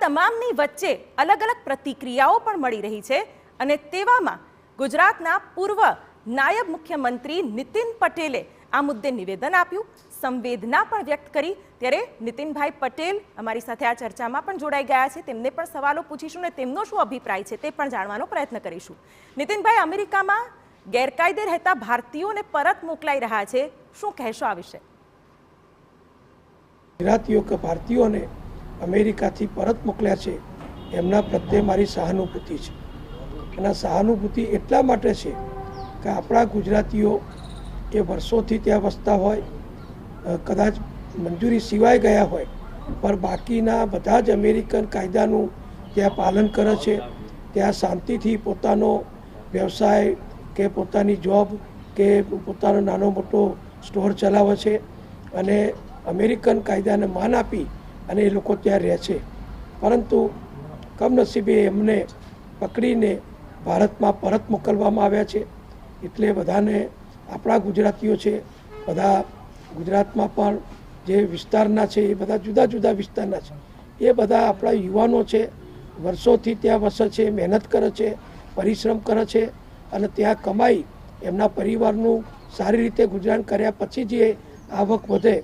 તમામની વચ્ચે અલગ અલગ પ્રતિક્રિયાઓ પણ મળી રહી છે અને તેવામાં ગુજરાતના પૂર્વ નાયબ મુખ્યમંત્રી નીતિન પટેલે આ મુદ્દે નિવેદન આપ્યું, સંવેદના પણ વ્યક્ત કરી। ત્યારે નીતિનભાઈ પટેલ અમારી સાથે આ ચર્ચામાં પણ જોડાઈ ગયા છે, તેમને પણ સવાલો પૂછીશું અને તેમનો શું અભિપ્રાય છે તે પણ જાણવાનો પ્રયત્ન કરીશું। નીતિનભાઈ, અમેરિકામાં ગેરકાયદે રહેતા ભારતીયોને પરત મોકલાઈ રહ્યા છે, શું કહેશો આ વિશે? ગુજરાતીઓ કે ભારતીયોને અમેરિકાથી પરત મોકલ્યા છે એમના પ્રત્યે મારી સહાનુભૂતિ છે અને સહાનુભૂતિ એટલા માટે છે કે આપણા ગુજરાતીઓ એ વર્ષોથી ત્યાં વસતા હોય, કદાચ મંજૂરી સિવાય ગયા હોય, પણ બાકીના બધા જ અમેરિકન કાયદાનું ત્યાં પાલન કરે છે, ત્યાં શાંતિથી પોતાનો વ્યવસાય કે પોતાની જોબ કે પોતાનો નાનો મોટો સ્ટોર ચલાવે છે અને અમેરિકન કાયદાને માન આપી અને એ લોકો ત્યાં રહે છે। પરંતુ કમનસીબે એમને પકડીને ભારતમાં પરત મોકલવામાં આવ્યા છે। એટલે બધાને આપણા ગુજરાતીઓ છે, બધા ગુજરાતમાં પણ જે વિસ્તારના છે એ બધા જુદા જુદા વિસ્તારના છે, એ બધા આપણા યુવાનો છે, વર્ષોથી ત્યાં વસે છે, મહેનત કરે છે, પરિશ્રમ કરે છે અને ત્યાં કમાઈ એમના પરિવારનું સારી રીતે ગુજરાન કર્યા પછી જે આવક વધે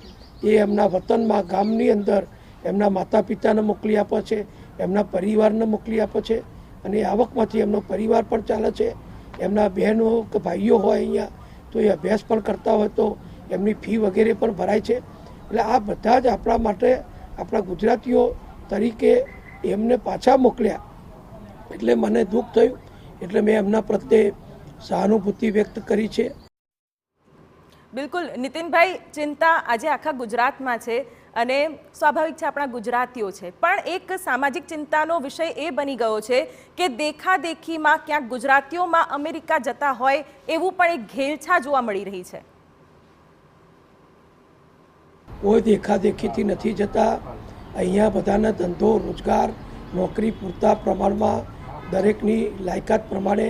એ એમના વતનમાં ગામની અંદર એમના માતા પિતાને મોકલી આપે છે, એમના પરિવારને મોકલી આપે છે અને એ આવકમાંથી એમનો પરિવાર પણ ચાલે છે। એમના બહેનો કે ભાઈઓ હોય અહીંયા તો એ અભ્યાસ પણ કરતા હોય તો એમની ફી વગેરે પણ ભરાય છે। એટલે આ બધા જ આપણા માટે, આપણા ગુજરાતીઓ તરીકે એમને પાછા મોકલ્યા એટલે મને દુઃખ થયું, એટલે મેં એમના પ્રત્યે સહાનુભૂતિ વ્યક્ત કરી છે। બિલકુલ નીતિનભાઈ, ચિંતા આજે આખા ગુજરાતમાં છે અને સ્વાભાવિક છે, આપણા ગુજરાતીઓ છે, પણ એક સામાજિક ચિંતાનો વિષય એ બની ગયો છે કે દેખાદેખીમાં ક્યાંક ગુજરાતીઓમાં અમેરિકા જતા હોય એવું પણ એક ઘેલછા જોવા મળી રહી છે। કોઈ દેખાદેખીથી નથી જતા, અહીંયા બધાના ધંધો રોજગાર નોકરી પૂરતા પ્રમાણમાં દરેકની લાયકાત પ્રમાણે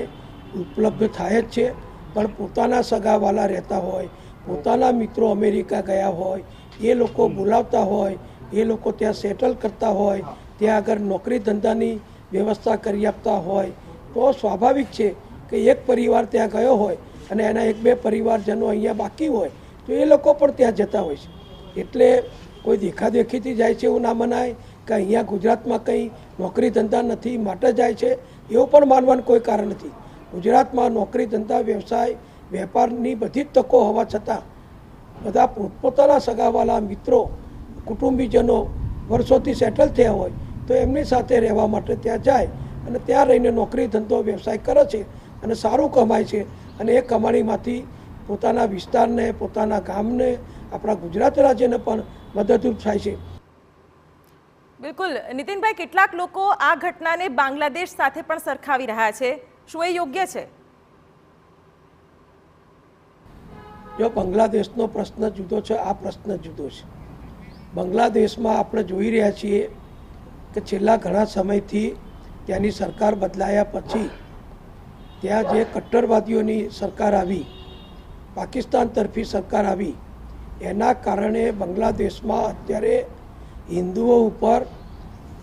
ઉપલબ્ધ થાય જ છે, પણ પોતાના સગાવાલા રહેતા હોય, પોતાના મિત્રો અમેરિકા ગયા હોય, એ લોકો બોલાવતા હોય, એ લોકો ત્યાં સેટલ કરતા હોય, ત્યાં આગળ નોકરી ધંધાની વ્યવસ્થા કરી આપતા હોય તો સ્વાભાવિક છે કે એક પરિવાર ત્યાં ગયો હોય અને એના એક બે પરિવારજનો અહીંયા બાકી હોય તો એ લોકો પણ ત્યાં જતા હોય છે। એટલે કોઈ દેખાદેખીથી જાય છે એવું ના મનાય કે અહીંયા ગુજરાતમાં કંઈ નોકરી ધંધા નથી માટે જાય છે એવું પણ માનવાનું કોઈ કારણ નથી। ગુજરાતમાં નોકરી ધંધા વ્યવસાય વેપારની બધી જ તકો હોવા છતાં બધા પોતપોતાના સગાવાલા મિત્રો કુટુંબીજનો વર્ષોથી સેટલ થયા હોય તો એમની સાથે રહેવા માટે ત્યાં જાય અને ત્યાં રહીને નોકરી ધંધો વ્યવસાય કરે છે અને સારું કમાય છે અને એ કમાણીમાંથી પોતાના વિસ્તારને, પોતાના ગામને, આપણા ગુજરાત રાજ્યને પણ મદદરૂપ થાય છે। બિલકુલ નીતિનભાઈ, કેટલાક લોકો આ ઘટનાને બાંગ્લાદેશ સાથે પણ સરખાવી રહ્યા છે, શું એ યોગ્ય છે? જો બાંગ્લાદેશનો પ્રશ્ન જુદો છે, આ પ્રશ્ન જુદો છે। બાંગ્લાદેશમાં આપણે જોઈ રહ્યા છીએ કે છેલ્લા ઘણા સમયથી ત્યાંની સરકાર બદલાયા પછી ત્યાં જે કટ્ટરવાદીઓની સરકાર આવી, પાકિસ્તાન તરફી સરકાર આવી, એના કારણે બાંગ્લાદેશમાં અત્યારે હિન્દુઓ ઉપર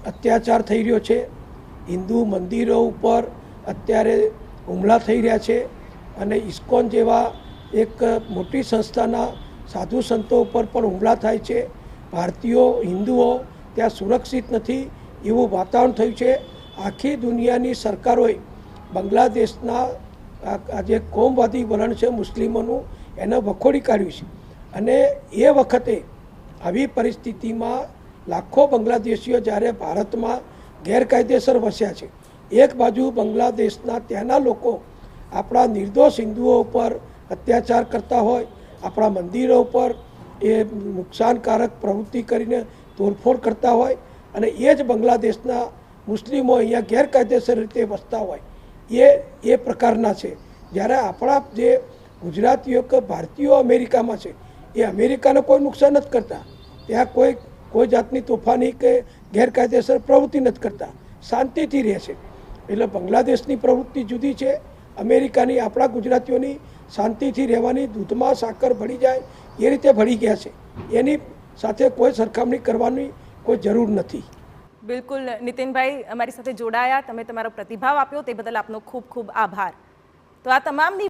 અત્યાચાર થઈ રહ્યો છે, હિન્દુ મંદિરો ઉપર અત્યારે હુમલા થઈ રહ્યા છે અને ઇસ્કોન જેવા એક મોટી સંસ્થાના સાધુ સંતો ઉપર પણ હુમલા થાય છે। ભારતીયો, હિન્દુઓ ત્યાં સુરક્ષિત નથી એવું વાતાવરણ થયું છે। આખી દુનિયાની સરકારોએ બાંગ્લાદેશના આ જે કોમવાદી વલણ છે મુસ્લિમોનું એને વખોડી કાઢ્યું છે અને એ વખતે આવી પરિસ્થિતિમાં લાખો બાંગ્લાદેશીઓ જ્યારે ભારતમાં ગેરકાયદેસર વસ્યા છે, એક બાજુ બાંગ્લાદેશના ત્યાંના લોકો આપણા નિર્દોષ હિન્દુઓ ઉપર અત્યાચાર કરતા હોય, આપણા મંદિરો ઉપર એ નુકસાનકારક પ્રવૃત્તિ કરીને તોડફોડ કરતા હોય અને એ જ બાંગ્લાદેશના મુસ્લિમો અહીંયા ગેરકાયદેસર રીતે વસતા હોય એ પ્રકારના છે। જ્યારે આપણા જે ગુજરાતીઓ કે ભારતીયો અમેરિકામાં છે એ અમેરિકાને કોઈ નુકસાન નથી કરતા, ત્યાં કોઈ જાતની તોફાની કે ગેરકાયદેસર પ્રવૃત્તિ નથી કરતા, શાંતિથી રહે છે। એટલે બાંગ્લાદેશની પ્રવૃત્તિ જુદી છે, અમેરિકાની આપણા ગુજરાતીઓની શાંતિથી રહેવાની, દૂધમાં સાકર ભળી જાય એ રીતે ભળી ગયા છે, એની સાથે કોઈ સરખામણી કરવાની કોઈ જરૂર નથી। બિલકુલ નીતિનભાઈ અમારી સાથે જોડાયા, તમે તમારો પ્રતિભાવ આપ્યો તે બદલ આપનો ખૂબ ખૂબ આભાર. તો આ તમામની